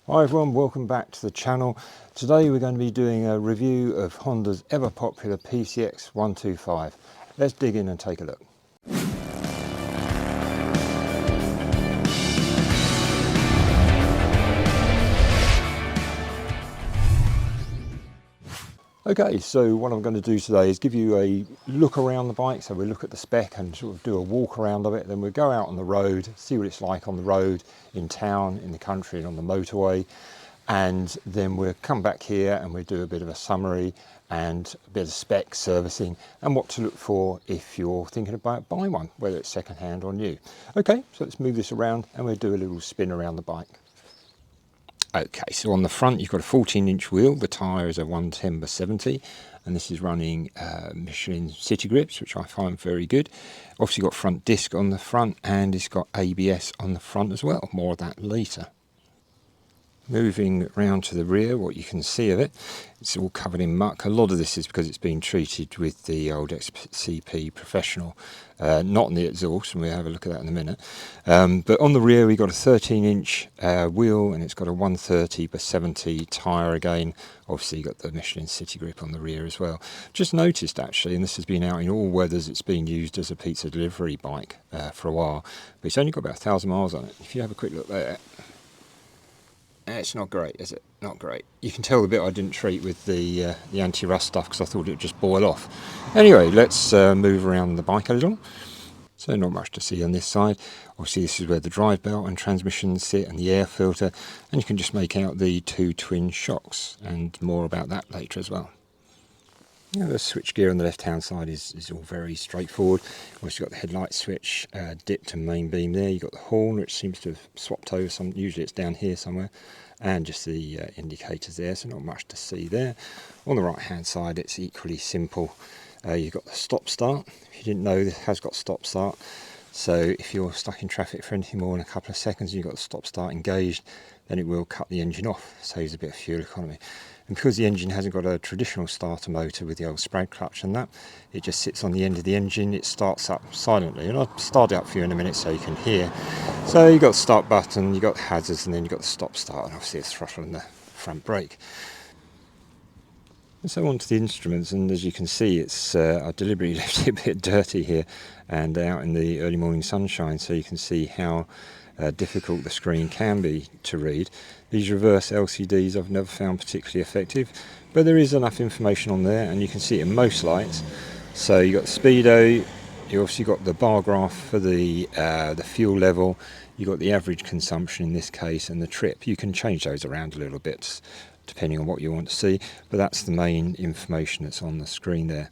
Hi everyone, welcome back to the channel. Today we're going to be doing a review of Honda's ever popular PCX125. Let's dig in and take a look. Okay, so what I'm going to do today is give you a look around the bike. So we'll look at the spec and sort of do a walk around of it. Then we'll go out on the road, see what it's like on the road, in town, in the country and on the motorway. And then we'll come back here and we'll do a bit of a summary and a bit of spec servicing and what to look for if you're thinking about buying one, whether it's second hand or new. Okay, so let's move this around and we'll do a little spin around the bike. Okay, so on the front you've got a 14-inch wheel, the tyre is a 110/70 and this is running Michelin City Grips, which I find very good. Obviously got front disc on the front and it's got ABS on the front as well, more of that later. Moving round to the rear, what you can see of it, it's all covered in muck. A lot of this is because it's been treated with the old XCP Professional, not on the exhaust, and we'll have a look at that in a minute. But on the rear we've got a 13-inch wheel and it's got a 130/70 tyre again. Obviously you've got the Michelin City Grip on the rear as well. Just noticed actually, and this has been out in all weathers, it's been used as a pizza delivery bike for a while, but it's only got about 1,000 miles on it. If you have a quick look there, it's not great, is it? Not great. You can tell the bit I didn't treat with the anti-rust stuff because I thought it would just boil off. Anyway, let's move around the bike a little. So not much to see on this side. Obviously this is where the drive belt and transmission sit and the air filter, and you can just make out the two twin shocks, and more about that later as well. The switch gear on the left hand side is all very straightforward. Obviously you've got the headlight switch, dip to main beam there. You've got the horn, which seems to have swapped over, usually it's down here somewhere, and just the indicators there, so not much to see there. On the right hand side it's equally simple. You've got the stop start. If you didn't know, this has got stop start, so if you're stuck in traffic for anything more than a couple of seconds and you've got the stop start engaged, then it will cut the engine off, saves a bit of fuel economy. And because the engine hasn't got a traditional starter motor with the old Sprag clutch and that, it just sits on the end of the engine. It starts up silently, and I'll start it up for you in a minute so you can hear. So you've got the start button, you've got the hazards, and then you've got the stop start, and obviously the throttle and the front brake. And so on to the instruments, and as you can see, it's I deliberately left it a bit dirty here and out in the early morning sunshine, so you can see how difficult the screen can be to read. These reverse LCDs I've never found particularly effective, but there is enough information on there and you can see it in most lights. So you've got the speedo, you obviously got the bar graph for the fuel level, you've got the average consumption in this case, and the trip. You can change those around a little bit depending on what you want to see, but that's the main information that's on the screen there.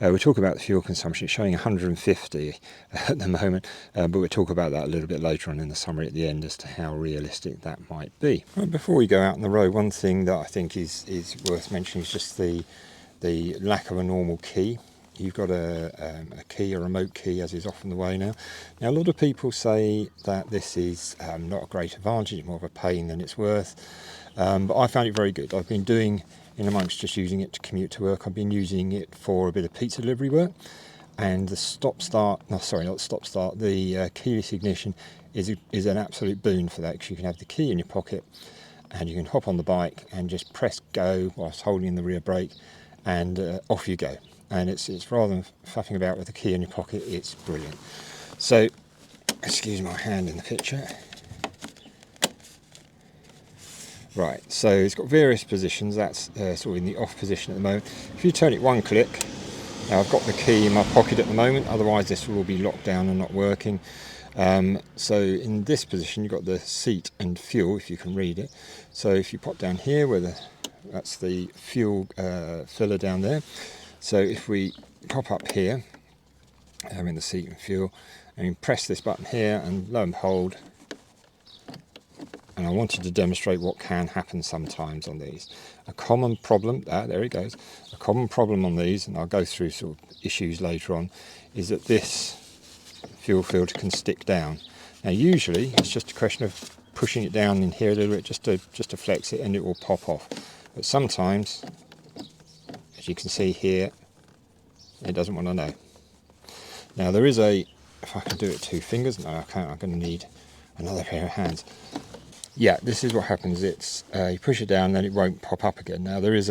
We'll talk about the fuel consumption. It's showing 150 at the moment, but we'll talk about that a little bit later on in the summary at the end as to how realistic that might be. Right, before we go out on the road, one thing that I think is worth mentioning is just the lack of a normal key. You've got a key, a remote key, as is often the way now. Now a lot of people say that this is not a great advantage, more of a pain than it's worth. But I found it very good. I've been doing, in amongst just using it to commute to work, I've been using it for a bit of pizza delivery work, and the the keyless ignition is an absolute boon for that, because you can have the key in your pocket and you can hop on the bike and just press go whilst holding the rear brake, and off you go. And it's rather than faffing about with the key in your pocket, it's brilliant. So, excuse my hand in the picture. Right, so it's got various positions. That's sort of in the off position at the moment. If you turn it one click, now I've got the key in my pocket at the moment, otherwise this will be locked down and not working. So in this position you've got the seat and fuel, if you can read it. So if you pop down here, that's the fuel filler down there. So if we pop up here, I'm in the seat and fuel, and you press this button here, and lo and behold, and I wanted to demonstrate what can happen sometimes on these. A common problem, there it goes, a common problem on these, and I'll go through sort of issues later on, is that this fuel filter can stick down. Now usually it's just a question of pushing it down in here a little bit just to flex it, and it will pop off. But sometimes, as you can see here, it doesn't want to know. Now there is if I can do it two fingers, no I can't, I'm going to need another pair of hands. yeah, this is what happens. It's you push it down, then it won't pop up again. Now it's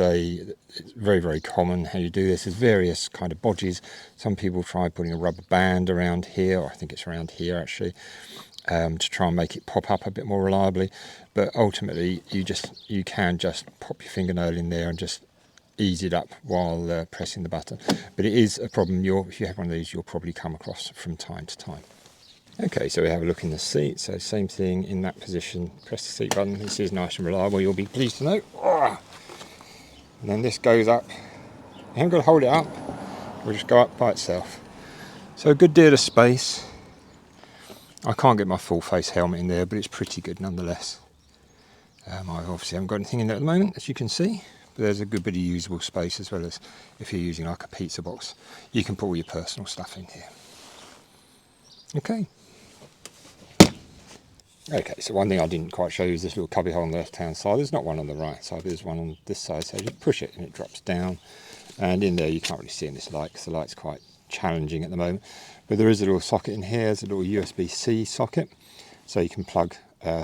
very, very common how you do this. There's various kind of bodges. Some people try putting a rubber band around here, or I think it's around here actually, to try and make it pop up a bit more reliably. But ultimately, you can just pop your fingernail in there and just ease it up while pressing the button. But it is a problem if you have one of these, you'll probably come across from time to time. Okay, so we have a look in the seat. So same thing in that position. Press the seat button. This is nice and reliable, you'll be pleased to know. And then this goes up. You haven't got to hold it up. It will just go up by itself. So a good deal of space. I can't get my full face helmet in there, but it's pretty good nonetheless. I obviously haven't got anything in there at the moment, as you can see. But there's a good bit of usable space, as well as if you're using like a pizza box. You can put all your personal stuff in here. Okay. Okay, so one thing I didn't quite show you is this little cubby hole on the left-hand side. There's not one on the right side, there's one on this side. So you push it and it drops down. And in there you can't really see in this light because the light's quite challenging at the moment. But there is a little socket in here. There's a little USB-C socket, so you can plug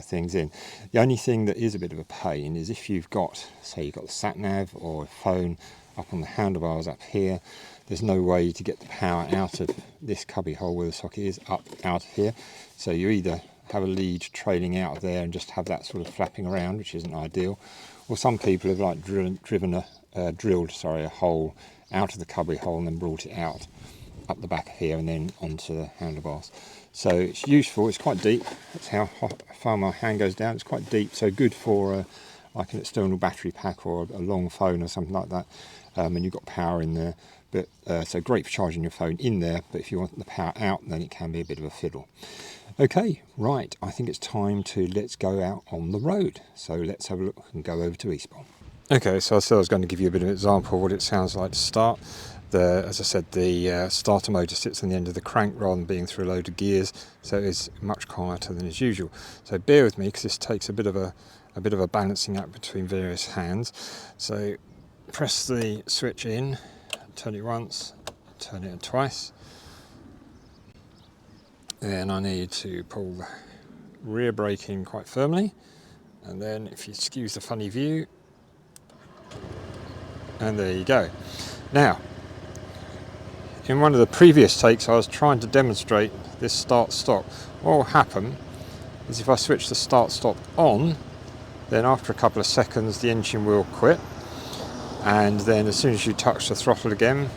things in. The only thing that is a bit of a pain is if you've got, say you've got the sat-nav or a phone up on the handlebars up here, there's no way to get the power out of this cubby hole where the socket is out of here. So you either have a lead trailing out of there and just have that sort of flapping around, which isn't ideal, or some people have like drilled a hole out of the cubby hole and then brought it out up the back here and then onto the handlebars. So it's useful. It's quite deep. That's how far my hand goes down. It's quite deep, so good for like an external battery pack or a long phone or something like that. And you've got power in there, but so great for charging your phone in there. But if you want the power out, then it can be a bit of a fiddle. Okay, right, I think it's time let's go out on the road. So let's have a look and go over to Eastbourne. Okay, so I said I was going to give you a bit of an example of what it sounds like to start. As I said, the starter motor sits on the end of the crank rather than being through a load of gears, so it's much quieter than is usual. So bear with me because this takes a bit of a balancing act between various hands. So press the switch in, turn it once, turn it twice. Then I need to pull the rear brake in quite firmly, and then if you excuse the funny view, and there you go. Now, in one of the previous takes I was trying to demonstrate this start-stop. What will happen is if I switch the start-stop on, then after a couple of seconds the engine will quit, and then as soon as you touch the throttle again,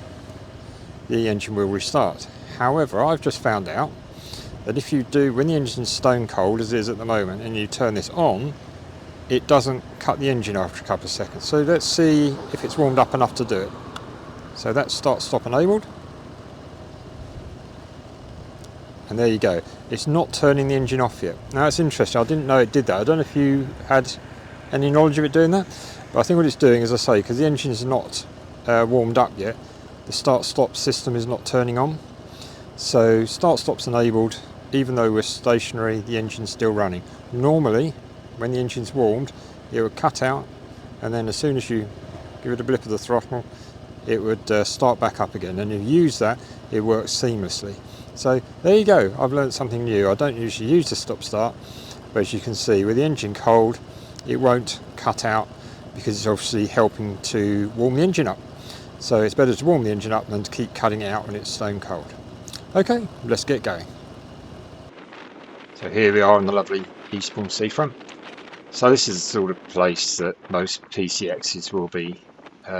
the engine will restart. However, I've just found out that if you do, when the engine's stone cold as it is at the moment, and you turn this on, it doesn't cut the engine after a couple of seconds. So let's see if it's warmed up enough to do it. So that's start-stop enabled. And there you go. It's not turning the engine off yet. Now it's interesting, I didn't know it did that. I don't know if you had any knowledge of it doing that, but I think what it's doing, as I say, because the engine's not warmed up yet, the start-stop system is not turning on. So start-stop's enabled, even though we're stationary, the engine's still running. Normally, when the engine's warmed, it would cut out, and then as soon as you give it a blip of the throttle, it would start back up again. And if you use that, it works seamlessly. So there you go, I've learned something new. I don't usually use the stop-start, but as you can see, with the engine cold, it won't cut out because it's obviously helping to warm the engine up. So it's better to warm the engine up than to keep cutting it out when it's stone cold. Okay, let's get going. So here we are on the lovely Eastbourne seafront. So this is the sort of place that most PCXs will be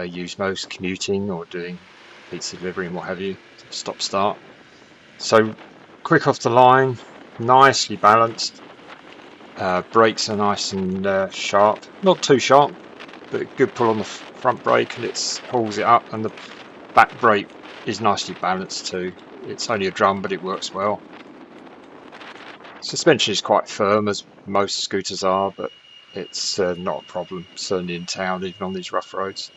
used most, commuting or doing pizza delivery and what have you. Stop start. So quick off the line, nicely balanced. Brakes are nice and sharp, not too sharp, but good pull on the front brake and it pulls it up, and the back brake is nicely balanced too. It's only a drum, but it works well. Suspension is quite firm, as most scooters are, but it's not a problem, certainly in town, even on these rough roads.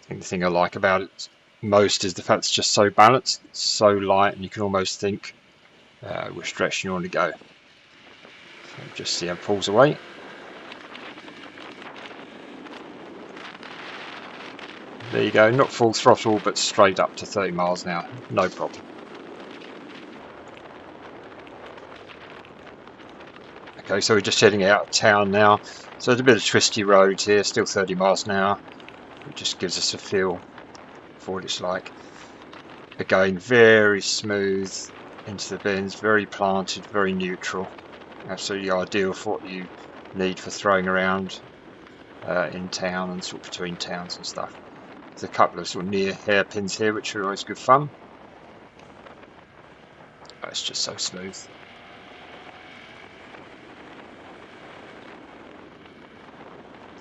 I think the thing I like about it most is the fact it's just so balanced, so light, and you can almost think which direction you want to go. So just see how it pulls away. There you go, not full throttle, but straight up to 30 miles an hour, no problem. Okay, so we're just heading out of town now. So there's a bit of twisty road here, still 30 miles an hour. It just gives us a feel for what it's like. Again, very smooth into the bends, very planted, very neutral. Absolutely ideal for what you need for throwing around in town and sort of between towns and stuff. There's a couple of sort of near hairpins here, which are always good fun. Oh, it's just so smooth.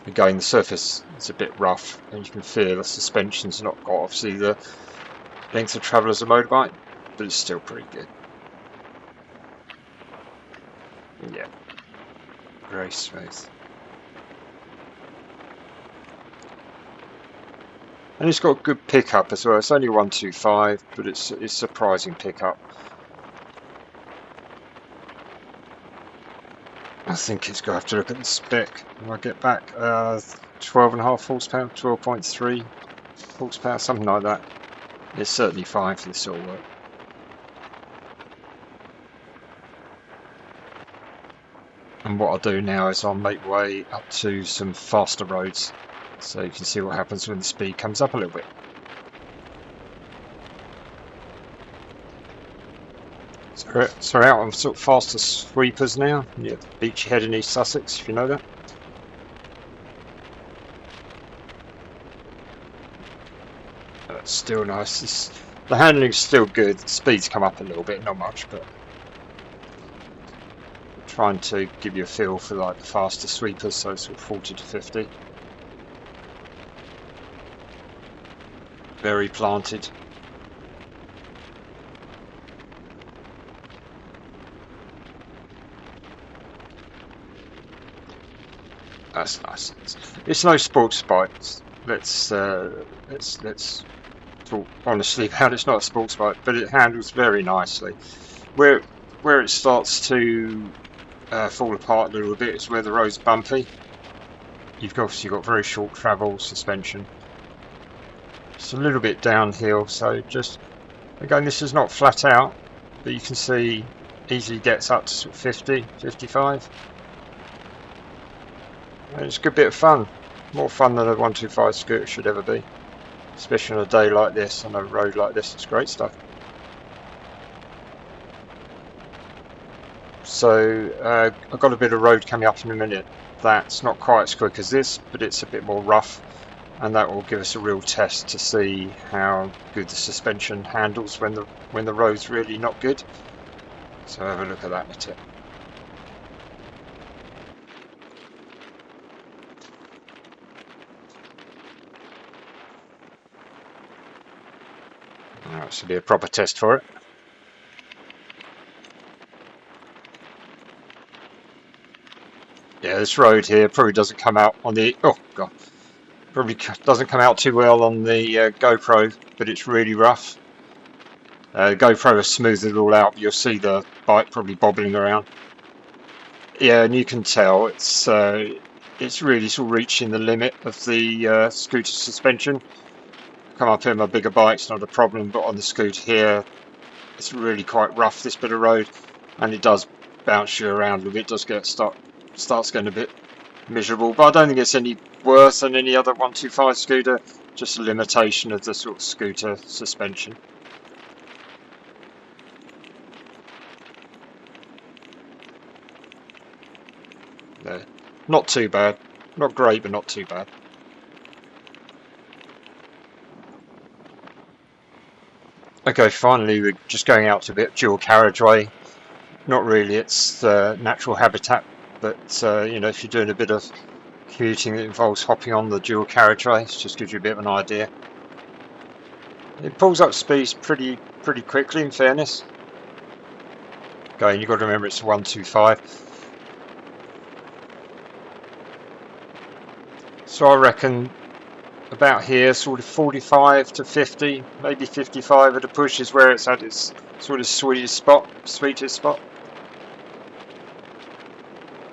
Again, the surface is a bit rough, and you can feel the suspension's not got obviously the length of travel as a motorbike, but it's still pretty good. Yeah, very smooth. And it's got good pickup as well. It's only 125, but it's surprising pickup. I think it's going to have to look at the spec when I get back. 12.5 horsepower, 12.3 horsepower, something like that. It's certainly fine for this sort of work. And what I'll do now is I'll make way up to some faster roads so you can see what happens when the speed comes up a little bit. So we're out on sort of faster sweepers now, near the beachy head in East Sussex, if you know that. That's still nice. The handling's still good, the speed's come up a little bit, not much, but trying to give you a feel for like the faster sweepers, so sort of 40 to 50. Very planted. That's nice. It's no sports bike. Let's talk honestly about it. It's not a sports bike, but it handles very nicely. Where it starts to fall apart a little bit is where the road's bumpy. You've obviously got very short travel suspension. It's a little bit downhill, so just again, this is not flat out, but you can see easily gets up to sort of 50, 55. And it's a good bit of fun, more fun than a 125 scooter should ever be, especially on a day like this, on a road like this. It's great stuff. So I've got a bit of road coming up in a minute. That's not quite as quick as this, but it's a bit more rough, and that will give us a real test to see how good the suspension handles when the road's really not good. So have a look at that in a tip. Now this will be a proper test for it. Yeah, this road here probably doesn't come out on the probably doesn't come out too well on the GoPro, but it's really rough. GoPro has smoothed it all out, but you'll see the bike probably bobbling around. Yeah, and you can tell it's really sort of reaching the limit of the scooter suspension. Come up here, my bigger bike's not a problem, but on the scooter here, it's really quite rough, this bit of road, and it does bounce you around a little bit. It does get starts getting a bit miserable, but I don't think it's any worse than any other 125 scooter, just a limitation of the sort of scooter suspension. There. Not too bad, not great, but not too bad. Okay, finally we're just going out to a bit of dual carriageway. Not really its natural habitat, but you know, if you're doing a bit of commuting that involves hopping on the dual carriageway, it just gives you a bit of an idea. It pulls up speeds pretty quickly, in fairness. Again, you've got to remember it's a 125. So I reckon about here, sort of 45 to 50, maybe 55 at a push is where it's at its sort of sweetest spot.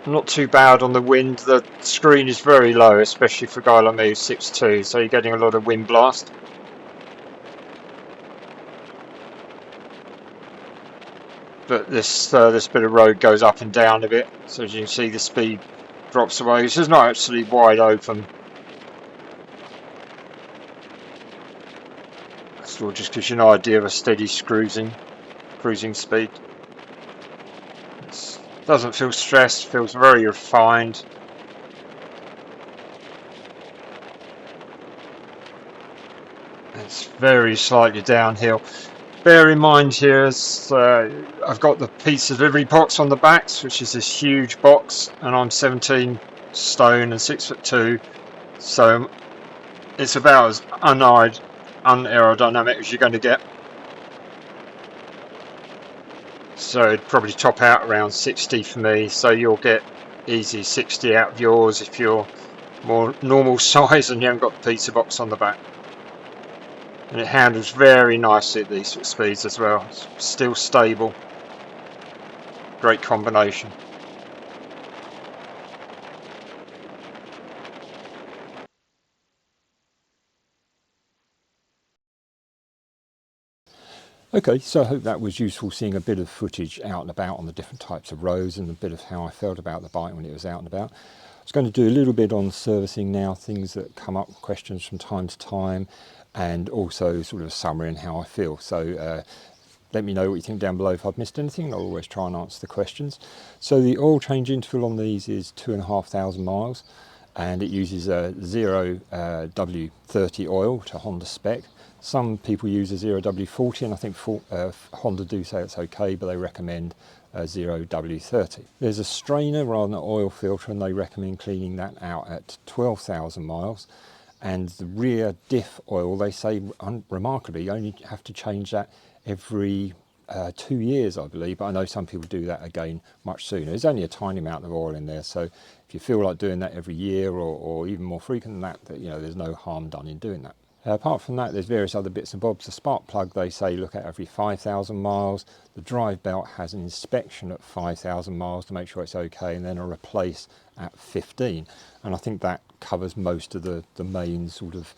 Not too bad on the wind. The screen is very low, especially for a guy like me who's 6'2", so you're getting a lot of wind blast. but this bit of road goes up and down a bit, so as you can see the speed drops away. This is not actually wide open. So just gives you an idea of a steady cruising speed. It doesn't feel stressed, feels very refined. It's very slightly downhill. Bear in mind here, I've got the pizza delivery box on the back, which is this huge box, and I'm 17 stone and 6'2", so it's about as unaerodynamic as you're going to get. So it'd probably top out around 60 for me, so you'll get easy 60 out of yours if you're more normal size and you haven't got the pizza box on the back. And it handles very nicely at these sort of speeds as well. It's still stable. Great combination. Okay, so I hope that was useful, seeing a bit of footage out and about on the different types of roads and a bit of how I felt about the bike when it was out and about. I was going to do a little bit on servicing now, things that come up, questions from time to time, and also sort of a summary and how I feel. So let me know what you think down below if I've missed anything. I'll always try and answer the questions. So the oil change interval on these is 2,500 miles, and it uses a 0W30 oil to Honda spec. Some people use a 0W40, and I think Honda do say it's okay, but they recommend 0W30. There's a strainer rather than an oil filter, and they recommend cleaning that out at 12,000 miles. And the rear diff oil, they say remarkably, you only have to change that every 2 years, I believe, but I know some people do that again much sooner. There's only a tiny amount of oil in there, so if you feel like doing that every year or even more frequent than that, you know, there's no harm done in doing that. Apart from that, there's various other bits and bobs. The spark plug, they say look at every 5,000 miles. The drive belt has an inspection at 5,000 miles to make sure it's okay, and then a replace at 15. And I think that covers most of the main sort of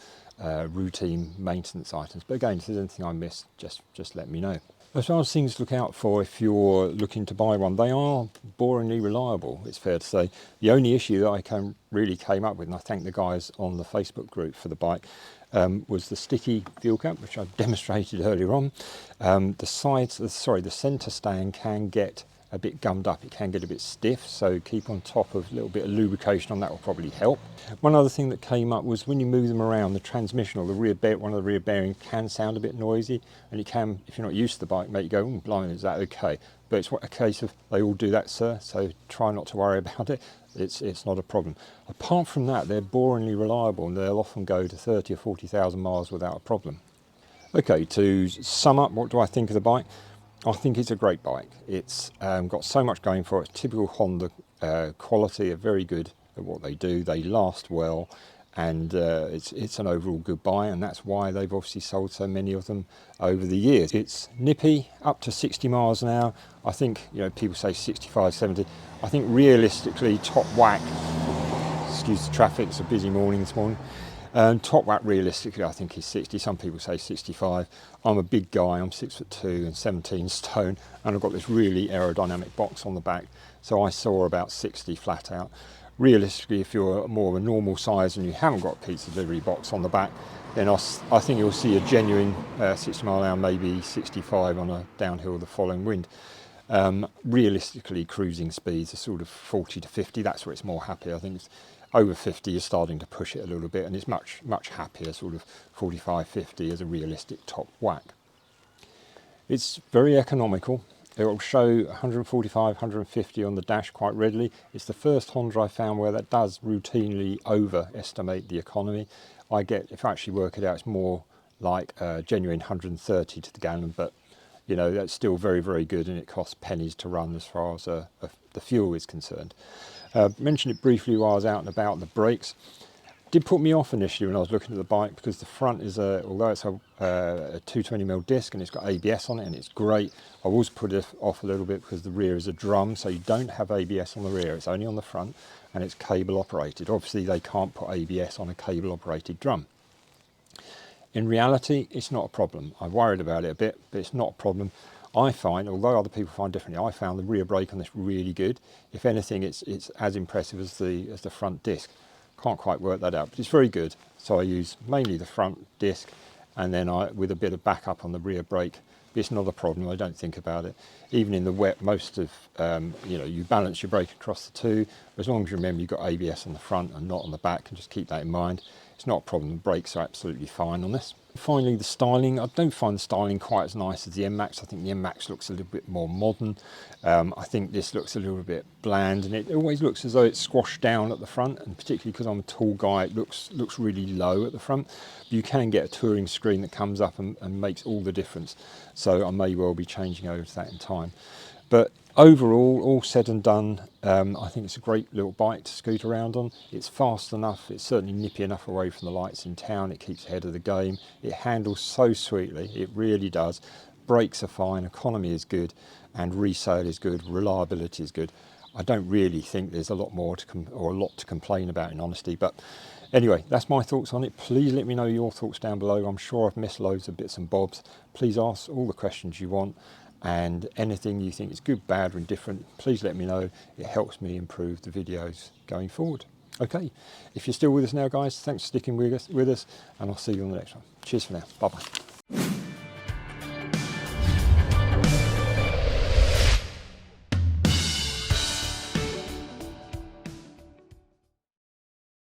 routine maintenance items. But again, if there's anything I missed, just let me know. As far as things to look out for if you're looking to buy one, they are boringly reliable, it's fair to say. The only issue that I really came up with, and I thank the guys on the Facebook group for the bike, was the sticky fuel cap, which I've demonstrated earlier on. The centre stand can get a bit gummed up, it can get a bit stiff, so keep on top of a little bit of lubrication on that will probably help. One other thing that came up was when you move them around, the transmission or the one of the rear bearings can sound a bit noisy, and it can, if you're not used to the bike, make you go, oh blimey, is that okay? But it's a case of they all do that, sir, so try not to worry about it. It's not a problem. Apart from that, they're boringly reliable, and they'll often go to 30 or 40,000 miles without a problem. Okay, to sum up, what do I think of the bike? I think it's a great bike. It's got so much going for it. Typical Honda quality, are very good at what they do. They last well, and it's an overall good buy, and that's why they've obviously sold so many of them over the years. It's nippy, up to 60 miles an hour. I think, you know, people say 65, 70. I think realistically, top whack, excuse the traffic, it's a busy morning this morning. Top whack realistically I think is 60, some people say 65. I'm a big guy, I'm 6'2" and 17 stone, and I've got this really aerodynamic box on the back, so I saw about 60 flat out. Realistically, if you're more of a normal size and you haven't got a pizza delivery box on the back, then I think you'll see a genuine 60 mile an hour, maybe 65 on a downhill the following wind. Realistically, cruising speeds are sort of 40 to 50, that's where it's more happy. I think it's over 50 you're starting to push it a little bit, and it's much happier, sort of 45, 50 as a realistic top whack. It's very economical. It will show 145, 150 on the dash quite readily. It's the first Honda I found where that does routinely overestimate the economy. If I actually work it out, it's more like genuine 130 to the gallon, but you know, that's still very, very good, and it costs pennies to run as far as the fuel is concerned. Mentioned it briefly while I was out and about. The brakes did put me off initially when I was looking at the bike, because the front is although it's a 220mm disc and it's got ABS on it and it's great, I was put off a little bit because the rear is a drum, so you don't have ABS on the rear, it's only on the front, and it's cable operated. Obviously they can't put ABS on a cable operated drum. In reality, it's not a problem. I worried about it a bit, but it's not a problem. I find, although other people find differently, I found the rear brake on this really good. If anything, it's as impressive as the front disc. Can't quite work that out, but it's very good. So I use mainly the front disc, and then with a bit of backup on the rear brake. It's not a problem, I don't think about it. Even in the wet, most of, you balance your brake across the two. As long as you remember you've got ABS on the front and not on the back, and just keep that in mind. It's not a problem, the brakes are absolutely fine on this. Finally, the styling. I don't find the styling quite as nice as the M-Max. I think the M-Max looks a little bit more modern. I think this looks a little bit bland, and it always looks as though it's squashed down at the front, and particularly because I'm a tall guy, it looks really low at the front. You can get a touring screen that comes up and makes all the difference. So I may well be changing over to that in time. But overall, all said and done, I think it's a great little bike to scoot around on. It's fast enough, it's certainly nippy enough away from the lights in town, it keeps ahead of the game. It handles so sweetly, it really does. Brakes are fine, economy is good, and resale is good, reliability is good. I don't really think there's a lot more or a lot to complain about, in honesty. But anyway, that's my thoughts on it. Please let me know your thoughts down below. I'm sure I've missed loads of bits and bobs. Please ask all the questions you want, and anything you think is good, bad or indifferent, please let me know. It helps me improve the videos going forward. Okay, if you're still with us now, guys, thanks for sticking with us, and I'll see you on the next one. Cheers for now. Bye bye.